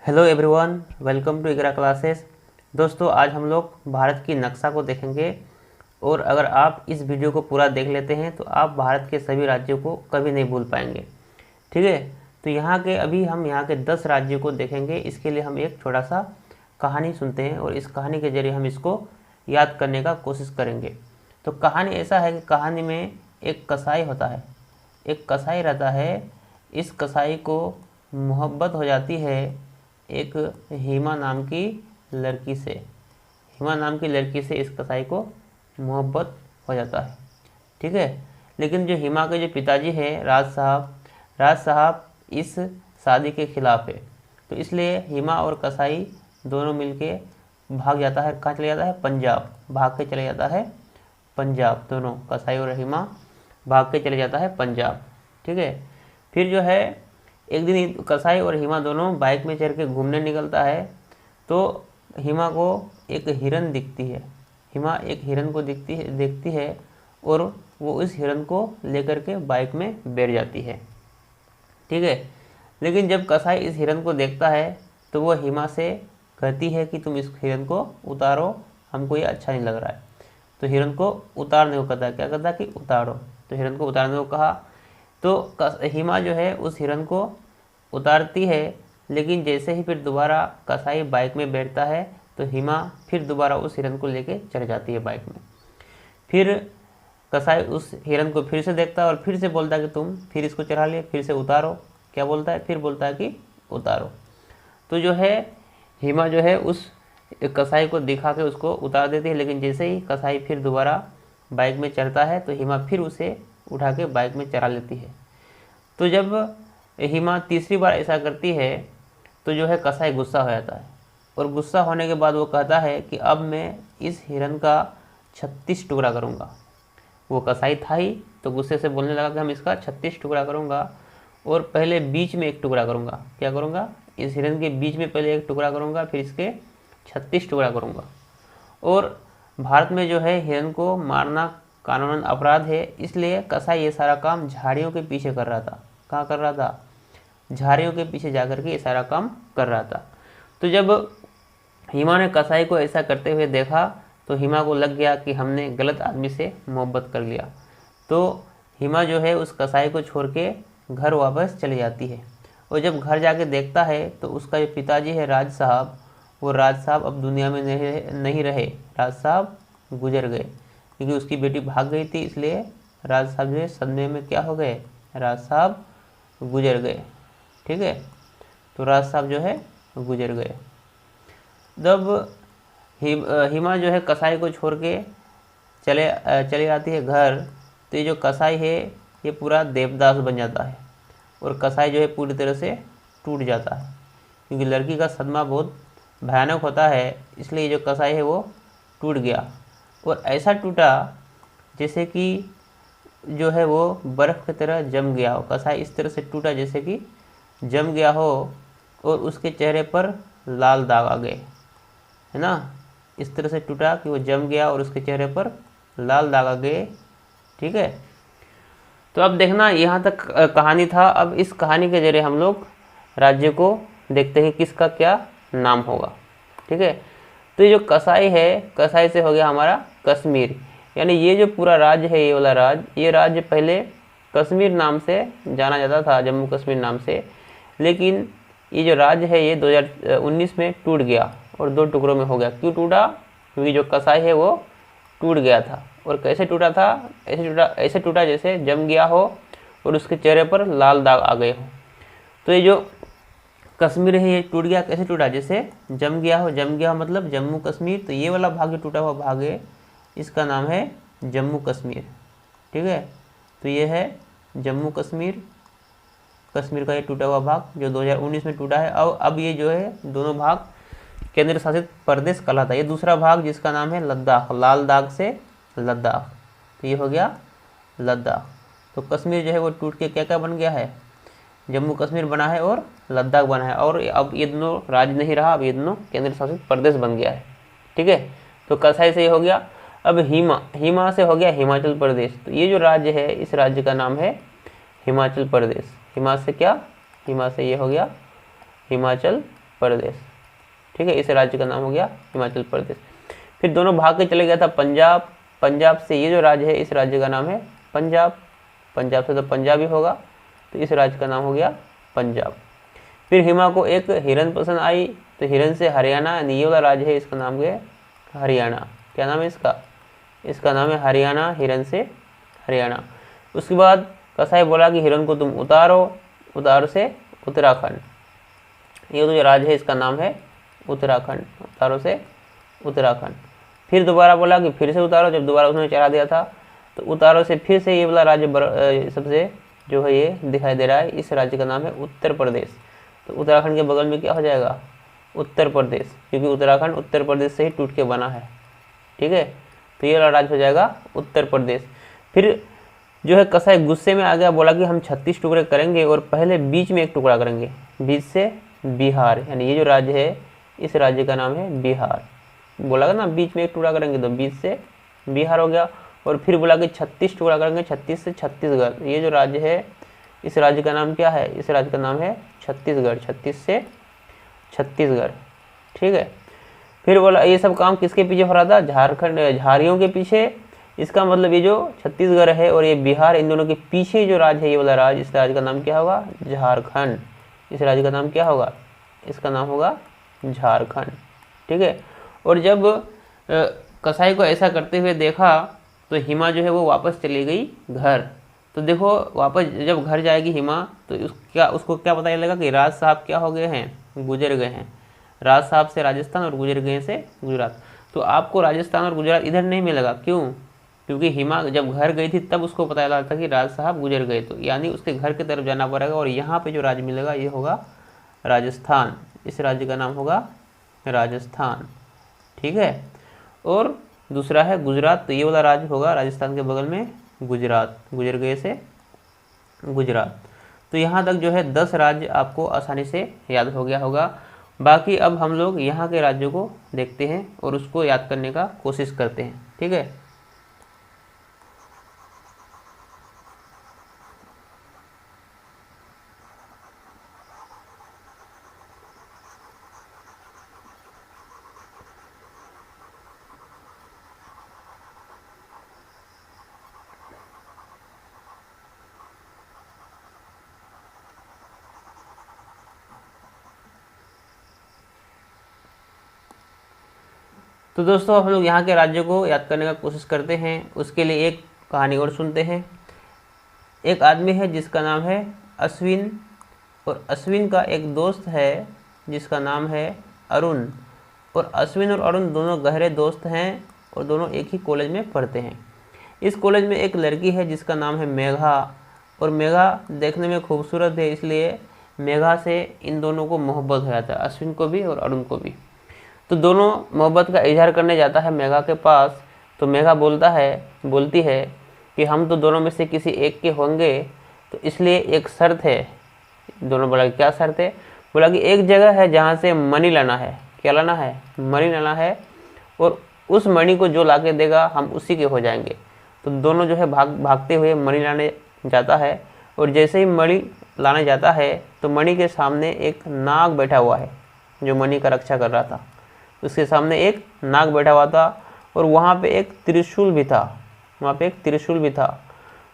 Hello everyone, welcome to Iqra classes. दोस्तों, आज हम लोग भारत की नक्शा को देखेंगे और अगर आप इस वीडियो को पूरा देख लेते हैं तो आप भारत के सभी राज्यों को कभी नहीं भूल पाएंगे। ठीक है, तो हम यहाँ के 10 राज्यों को देखेंगे। इसके लिए हम एक छोटा सा कहानी सुनते हैं और इस कहानी के जरिए हम इसको याद करने का कोशिश करेंगे। तो कहानी ऐसा है कि कहानी में एक कसाई होता है, एक कसाई रहता है। इस कसाई को मोहब्बत हो जाती है एक हिमा नाम की लड़की से। हिमा नाम की लड़की से इस कसाई को मोहब्बत हो जाता है। ठीक है, लेकिन जो हिमा के जो पिताजी हैं राज साहब इस शादी के खिलाफ है। तो इसलिए हिमा और कसाई दोनों मिलके भाग जाता है। कहाँ चले जाता है? पंजाब। भाग के चले जाता है पंजाब। दोनों कसाई और हिमा भाग के चले जाता है पंजाब। ठीक है, फिर जो है एक दिन कसाई और हिमा दोनों बाइक में चढ़ के घूमने निकलता है। तो हिमा को एक हिरन दिखती है। हिमा एक हिरन को देखती है और वो इस हिरन को लेकर के बाइक में बैठ जाती है। ठीक है, लेकिन जब कसाई इस हिरन को देखता है तो वो हिमा से कहती है कि तुम इस हिरन को उतारो, हमको ये अच्छा नहीं लग रहा है। तो हिरन को उतारने को कहता है। क्या कहता है? कि उतारो। तो हिरन को उतारने को कहा तो हिमा जो है उस हिरन को उतारती है। लेकिन जैसे ही फिर दोबारा कसाई बाइक में बैठता है तो हिमा फिर दोबारा उस हिरन को लेके चढ़ जाती है बाइक में। फिर कसाई उस हिरन को फिर से देखता है और फिर से बोलता है कि तुम फिर इसको चढ़ा लिए, फिर से उतारो। क्या बोलता है? फिर बोलता है कि उतारो। तो जो है हिमा जो है उस कसाई को दिखा के उसको उतार देती है। लेकिन जैसे ही कसाई फिर दोबारा बाइक में चढ़ता है तो हिमा फिर उसे उठा के बाइक में चढ़ा लेती है। तो जब हिमा तीसरी बार ऐसा करती है तो जो है कसाई गुस्सा हो जाता है और गुस्सा होने के बाद वो कहता है कि अब मैं इस हिरन का 36 टुकड़ा करूँगा। वो कसाई था ही तो गुस्से से बोलने लगा कि हम इसका 36 टुकड़ा करूँगा और पहले बीच में एक टुकड़ा करूँगा। क्या करूँगा? इस हिरन के बीच में पहले एक टुकड़ा करूँगा, फिर इसके 36 टुकड़ा करूँगा। और भारत में जो है हिरन को मारना कानूनन अपराध है, इसलिए कसाई ये सारा काम झाड़ियों के पीछे कर रहा था। कहाँ कर रहा था? झाड़ियों के पीछे जाकर के ये सारा काम कर रहा था। तो जब हिमा ने कसाई को ऐसा करते हुए देखा तो हिमा को लग गया कि हमने गलत आदमी से मोहब्बत कर लिया। तो हिमा जो है उस कसाई को छोड़ के घर वापस चली जाती है और जब घर जाके देखता है तो उसका जो पिताजी है राज साहब, वो राज साहब अब दुनिया में नहीं रहे। राज साहब गुजर गए क्योंकि उसकी बेटी भाग गई थी, इसलिए राज साहब जो है सदमे में क्या हो गए? राज साहब गुजर गए। ठीक है, तो राज साहब जो है गुजर गए। जब हिमा जो है कसाई को छोड़ के चले आती है घर, तो ये जो कसाई है ये पूरा देवदास बन जाता है और कसाई जो है पूरी तरह से टूट जाता है क्योंकि लड़की का सदमा बहुत भयानक होता है। इसलिए जो कसाई है वो टूट गया और ऐसा टूटा जैसे कि जो है वो बर्फ़ की तरह जम गया हो। कसाई इस तरह से टूटा जैसे कि जम गया हो और उसके चेहरे पर लाल दाग आ गए, है ना। इस तरह से टूटा कि वो जम गया और उसके चेहरे पर लाल दाग आ गए। ठीक है, तो अब देखना यहाँ तक कहानी था। अब इस कहानी के जरिए हम लोग राज्य को देखते हैं किसका क्या नाम होगा। ठीक है, तो ये जो कसाई है, कसाई से हो गया हमारा कश्मीर। यानी ये जो पूरा राज्य है, ये वाला ये राज्य पहले कश्मीर नाम से जाना जाता था, जम्मू कश्मीर नाम से। लेकिन ये जो राज्य है ये 2019 में टूट गया और 2 टुकड़ों में हो गया। क्यों टूटा? क्योंकि जो कसाई है वो टूट गया था। और कैसे टूटा था? ऐसे टूटा जैसे जम गया हो और उसके चेहरे पर लाल दाग आ गए हो। तो ये जो कश्मीर है ये टूट गया। कैसे टूटा? जैसे जम गया हो। जम गया हो मतलब जम्मू कश्मीर। तो ये वाला भाग जो टूटा हुआ भाग है इसका नाम है जम्मू कश्मीर। ठीक है, तो ये है जम्मू कश्मीर। कश्मीर का ये टूटा हुआ भाग जो 2019 में टूटा है। अब ये जो है दोनों भाग केंद्र शासित प्रदेश कहलाता है। ये दूसरा भाग जिसका नाम है लद्दाख, लाल दाग से लद्दाख। तो ये हो गया लद्दाख। तो कश्मीर जो है वो टूट के क्या क्या बन गया है? जम्मू कश्मीर बना है और लद्दाख बना है। और अब ये दोनों राज्य नहीं रहा, अब ये दोनों केंद्र शासित प्रदेश बन गया है। ठीक है, तो कसाई से ये हो गया। अब हिमा से हो गया हिमाचल प्रदेश। तो ये जो राज्य है इस राज्य का नाम है हिमाचल प्रदेश। हिमा से क्या? हिमा से ये हो गया हिमाचल प्रदेश। ठीक है, इस राज्य का नाम हो गया हिमाचल प्रदेश। फिर दोनों भाग के चले गया था पंजाब। पंजाब से ये जो राज्य है इस राज्य का नाम है पंजाब। पंजाब से तो पंजाब ही होगा, तो इस राज्य का नाम हो गया पंजाब। फिर हिमा को एक हिरन पसंद आई, तो हिरन से हरियाणा, यानी ये वाला राज्य है इसका नाम है हरियाणा। क्या नाम है इसका? इसका नाम है हरियाणा, हिरन से हरियाणा। उसके बाद कसाई बोला कि हिरन को तुम उतारो, उतारो से उत्तराखंड। ये जो राज्य है इसका नाम है उत्तराखंड, उतारो से उत्तराखंड। फिर दोबारा बोला कि फिर से उतारो, जब दोबारा उसने चढ़ा दिया था तो उतारो से फिर से ये वाला राज्य सबसे जो है ये दिखाई दे रहा है, इस राज्य का नाम है उत्तर प्रदेश। तो उत्तराखंड के बगल में क्या हो जाएगा? उत्तर प्रदेश, क्योंकि उत्तराखंड उत्तर प्रदेश से ही टूट के बना है। ठीक है, तो ये वाला राज्य हो जाएगा उत्तर प्रदेश। फिर जो है कसाई गुस्से में आ गया, बोला कि हम 36 टुकड़े करेंगे और पहले बीच में एक टुकड़ा करेंगे, बीच से बिहार, यानी ये जो राज्य है इस राज्य का नाम है बिहार। बोला ना बीच में एक टुकड़ा करेंगे, तो बीच से बिहार हो गया। और फिर बोला कि 36 टुकड़ा करेंगे, 36 से छत्तीसगढ़। ये जो राज्य है इस राज्य का नाम क्या है? इस राज्य का नाम है छत्तीसगढ़, 36 से छत्तीसगढ़। ठीक है, फिर बोला ये सब काम किसके पीछे हो रहा था? झारखंड, झारियों के पीछे। इसका मतलब ये जो छत्तीसगढ़ है और ये बिहार, इन दोनों के पीछे जो राज्य है ये वाला राज्य, इस राज्य का नाम क्या होगा? झारखंड। इस राज्य का नाम क्या होगा? इसका नाम होगा झारखंड। ठीक है, और जब कसाई को ऐसा करते हुए देखा तो हिमा जो है वो वापस चली गई घर। तो देखो वापस जब घर जाएगी हिमा तो उसको क्या पता चलेगा कि राज साहब क्या हो गए हैं? गुजर गए हैं। राज साहब से राजस्थान और गुजर गए से गुजरात। तो आपको राजस्थान और गुजरात इधर नहीं मिलेगा, क्यों? क्योंकि हिमा जब घर गई थी तब उसको पता चला था कि राज साहब गुजर गए, तो यानी उसके घर की तरफ जाना पड़ेगा। और यहाँ पे जो राज्य मिलेगा ये होगा राजस्थान। इस राज्य का नाम होगा राजस्थान। ठीक है, और दूसरा है गुजरात, तो ये वाला राज्य होगा राजस्थान के बगल में गुजरात, गुजर गए से गुजरात। तो यहाँ तक जो है 10 राज्य आपको आसानी से याद हो गया होगा। बाकी अब हम लोग यहाँ के राज्यों को देखते हैं और उसको याद करने का कोशिश करते हैं। ठीक है, तो दोस्तों हम लोग यहाँ के राज्यों को याद करने का कोशिश करते हैं। उसके लिए एक कहानी और सुनते हैं। एक आदमी है जिसका नाम है अश्विन, और अश्विन का एक दोस्त है जिसका नाम है अरुण। और अश्विन और अरुण दोनों गहरे दोस्त हैं और दोनों एक ही कॉलेज में पढ़ते हैं। इस कॉलेज में एक लड़की है जिसका नाम है मेघा, और मेघा देखने में खूबसूरत है, इसलिए मेघा से इन दोनों को मोहब्बत हो जाता है, अश्विन को भी और अरुण को भी। तो दोनों मोहब्बत का इजहार करने जाता है मेघा के पास। तो मेघा बोलती है कि हम तो दोनों में से किसी एक के होंगे, तो इसलिए एक शर्त है। दोनों बोला क्या शर्त है? बोला कि एक जगह है जहाँ से मणि लाना है। क्या लाना है? मणि लाना है, और उस मणि को जो ला के देगा हम उसी के हो जाएंगे। तो दोनों जो है भागते हुए मणि लाने जाता है, और जैसे ही मणि लाने जाता है तो मणि के सामने एक नाग बैठा हुआ है जो मणि का रक्षा कर रहा था। उसके सामने एक नाग बैठा हुआ था, और वहाँ पे एक त्रिशूल भी था।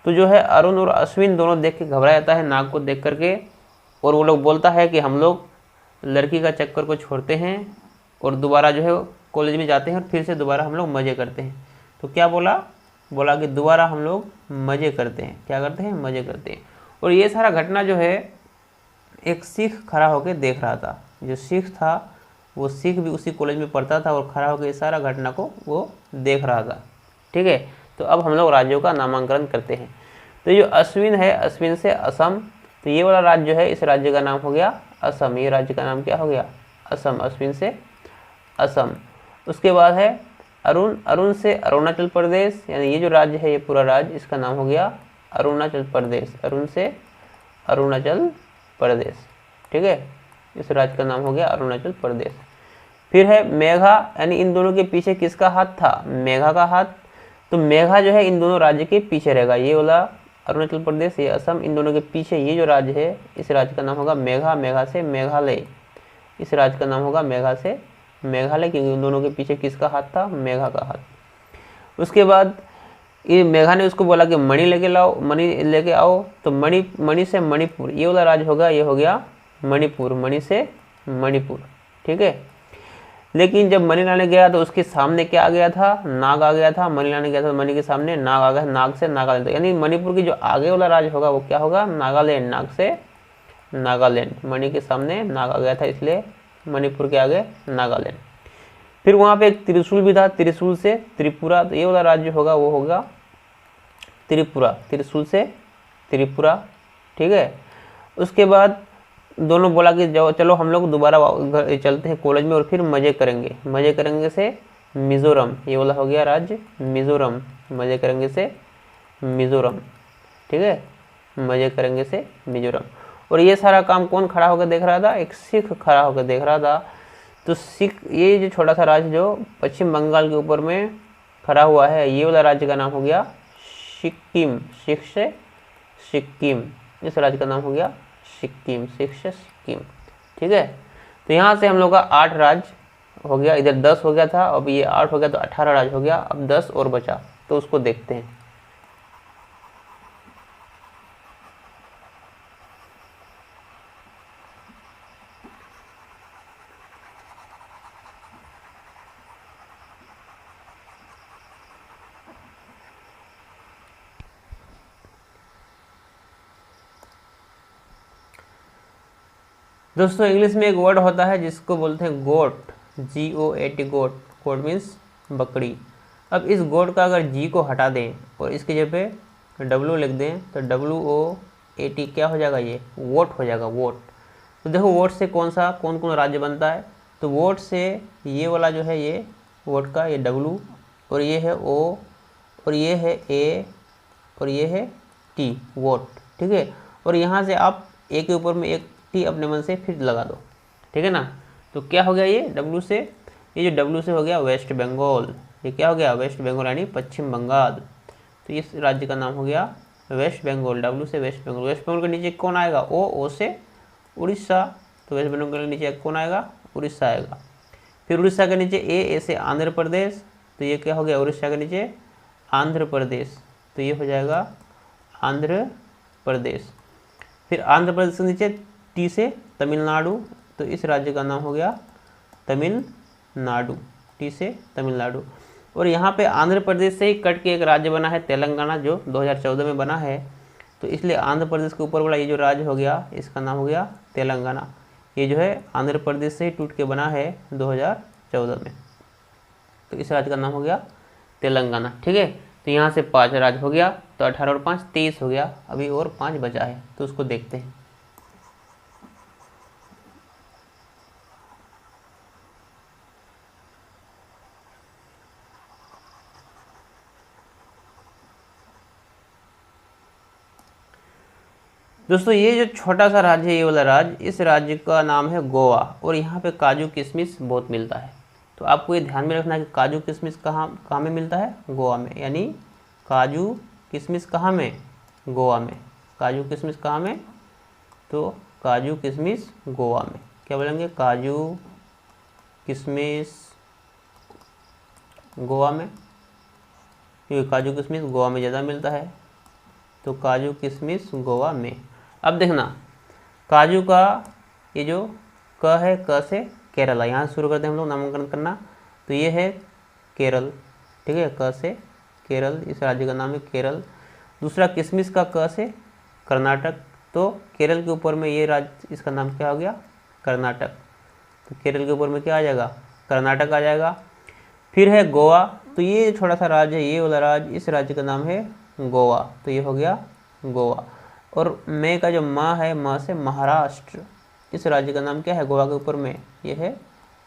तो जो है अरुण और अश्विन दोनों देख के घबरा जाता है नाग को देख करके, और वो लोग बोलता है कि हम लोग लड़की का चक्कर को छोड़ते हैं और दोबारा जो है कॉलेज में जाते हैं और फिर से दोबारा हम लोग मज़े करते हैं। तो क्या बोला कि दोबारा हम लोग मज़े करते हैं। क्या करते हैं? मज़े करते हैं। और ये सारा घटना जो है एक सिख खड़ा होकर देख रहा था। जो सिख था वो सिख भी उसी कॉलेज में पढ़ता था और खड़ा होकर इस सारा घटना को वो देख रहा था। ठीक है, तो अब हम लोग राज्यों का नामांकन करते हैं। तो जो अश्विन है, अश्विन से असम, तो ये वाला राज्य जो है इस राज्य का नाम हो गया असम। ये राज्य का नाम क्या हो गया? असम। अश्विन से असम। उसके बाद है अरुण, अरुण से अरुणाचल प्रदेश, यानी ये जो राज्य है ये पूरा राज्य इसका नाम हो गया अरुणाचल प्रदेश। अरुण से अरुणाचल प्रदेश। ठीक है, इस राज्य का नाम हो गया अरुणाचल प्रदेश। फिर है मेघा, यानी इन दोनों के पीछे किसका हाथ था? मेघा का हाथ। तो मेघा जो है इन दोनों राज्य के पीछे रहेगा। ये वाला अरुणाचल प्रदेश, ये असम, इन दोनों के पीछे ये जो राज्य है इस राज्य का नाम होगा मेघा। मेघा से मेघालय। इस राज्य का नाम होगा मेघालय, क्योंकि उन दोनों के पीछे किसका हाथ था, मेघा का हाथ। उसके बाद ये मेघा ने उसको बोला कि मणि लेके आओ, तो मणि से मणिपुर, ये वाला राज्य होगा, ये हो गया मणिपुर, मणि से मणिपुर, ठीक है। लेकिन जब मणि लाने गया तो उसके सामने क्या आ गया था, नाग आ गया था। मणि लाने गया था, मणि के सामने नाग आ गया, नाग से नागालैंड, यानी मणिपुर की जो आगे वाला राज्य होगा वो क्या होगा, नागालैंड, नाग से नागालैंड। मणि के सामने नाग आ गया था, इसलिए मणिपुर के आगे नागालैंड। फिर वहाँ पे एक त्रिशूल भी था, त्रिशूल से त्रिपुरा, तो ये वाला राज्य होगा वो होगा त्रिपुरा, त्रिशूल से त्रिपुरा, ठीक है। उसके बाद दोनों बोला कि जाओ चलो हम लोग दोबारा चलते हैं कॉलेज में और फिर मजे करेंगे से मिजोरम, ये वाला हो गया राज्य मिजोरम, मजे करेंगे से मिजोरम, ठीक है, मजे करेंगे से मिजोरम। और ये सारा काम कौन खड़ा होकर देख रहा था, एक सिख खड़ा होकर देख रहा था। तो सिख, ये जो छोटा सा राज्य जो पश्चिम बंगाल के ऊपर में खड़ा हुआ है, ये वाला राज्य का नाम हो गया सिक्किम, सिख से सिक्किम, इस राज्य का नाम हो गया सिक्किम, सिख से सिक्किम, ठीक है। तो यहाँ से हम लोग का 8 राज्य हो गया, इधर 10 हो गया था, अब ये 8 हो गया तो 18 राज्य हो गया। अब 10 और बचा, तो उसको देखते हैं। दोस्तों इंग्लिश में एक वर्ड होता है जिसको बोलते हैं गोट, GOAT, गोट, गोट मीन्स बकरी। अब इस गोट का अगर जी को हटा दें और इसकी जगह पे W लिख दें तो WOAT क्या हो जाएगा, ये वोट हो जाएगा, वोट। तो देखो वोट से कौन कौन राज्य बनता है, तो वोट से ये वाला जो है, ये वोट का ये W, और ये है O, और ये है A, और ये है T, वोट, ठीक है। और यहाँ से आप A के ऊपर में एक T अपने मन से फिर लगा दो, ठीक है ना। तो क्या हो गया, ये W से, ये जो W से हो गया वेस्ट बंगाल, ये क्या हो गया, वेस्ट बंगाल यानी पश्चिम बंगाल। तो इस राज्य का नाम हो गया वेस्ट बंगाल, W से वेस्ट बंगाल। वेस्ट बंगाल के नीचे कौन आएगा, O से उड़ीसा, तो वेस्ट बंगाल के नीचे कौन आएगा, उड़ीसा आएगा। फिर उड़ीसा के नीचे A से आंध्र प्रदेश, तो ये क्या हो गया, उड़ीसा के नीचे आंध्र प्रदेश, तो ये हो जाएगा आंध्र प्रदेश। फिर आंध्र प्रदेश के नीचे T से तमिलनाडु, तो इस राज्य का नाम हो गया तमिलनाडु, T से तमिलनाडु। और यहाँ पे आंध्र प्रदेश से ही कट के एक राज्य बना है तेलंगाना, जो 2014 में बना है। तो इसलिए आंध्र प्रदेश के ऊपर वाला ये जो राज्य हो गया, इसका नाम हो गया तेलंगाना। ये जो है आंध्र प्रदेश से ही टूट के बना है 2014 में, तो इस राज्य का नाम हो गया तेलंगाना, ठीक है। तो यहाँ से 5 राज्य हो गया, तो 18 और 5 23 हो गया, अभी और 5 बचा है, तो उसको देखते हैं। दोस्तों ये जो छोटा सा राज्य है, ये वाला राज्य, इस राज्य का नाम है गोवा, और यहाँ पे काजू किशमिश बहुत मिलता है। तो आपको ये ध्यान में रखना है कि काजू किशमिश कहाँ में मिलता है, गोवा में, यानी काजू किशमिश कहाँ में, गोवा में। काजू किशमिश कहाँ में, तो काजू किशमिश गोवा में। क्या बोलेंगे, काजू किशमिश गोवा में, क्योंकि काजू किशमिश गोवा में ज़्यादा मिलता है, तो काजू किशमिश गोवा में। अब देखना काजू का ये जो क है, क से केरला, यहाँ से शुरू करते हैं हम लोग नामांकन करना। तो ये है केरल, ठीक है, क से केरल, इस राज्य का नाम है केरल। दूसरा किशमिश का क से कर्नाटक, तो केरल के ऊपर में ये राज्य, इसका नाम क्या हो गया, कर्नाटक। तो केरल के ऊपर में क्या आ जाएगा, कर्नाटक आ जाएगा। फिर है गोवा, तो ये छोटा सा राज्य है, ये वाला राज्य, इस राज्य का नाम है गोवा, तो ये हो गया गोवा। और मैं का जो माँ है, माँ से महाराष्ट्र, इस राज्य का नाम क्या है, गोवा के ऊपर में ये है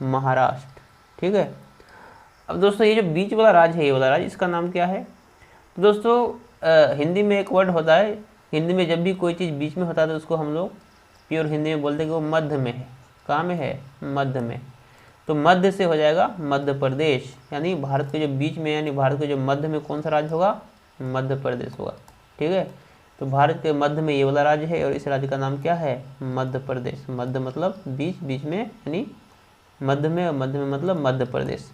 महाराष्ट्र, ठीक है। अब दोस्तों ये जो बीच वाला राज्य है, ये वाला राज्य, इसका नाम क्या है। तो दोस्तों हिंदी में एक वर्ड होता है, हिंदी में जब भी कोई चीज़ बीच में होता है तो उसको हम लोग प्योर हिंदी में बोलते हैं कि वो मध्य में है। कहाँ में है, मध्य में। तो मध्य से हो जाएगा मध्य प्रदेश, यानी भारत के जो बीच में, यानी भारत के जो मध्य में कौन सा राज्य होगा, मध्य प्रदेश होगा, ठीक है। तो भारत के मध्य में ये वाला राज्य है और इस राज्य का नाम क्या है? मध्य प्रदेश। मध्य मतलब बीच, बीच में यानी मध्य में, और मध्य में मतलब मध्य प्रदेश।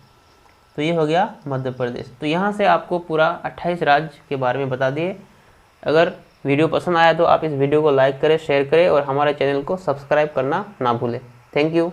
तो ये हो गया मध्य प्रदेश। तो यहाँ से आपको पूरा 28 राज्य के बारे में बता दिए। अगर वीडियो पसंद आया तो आप इस वीडियो को लाइक करें, शेयर करें और हमारे चैनल को सब्सक्राइब करना ना भूलें। Thank you.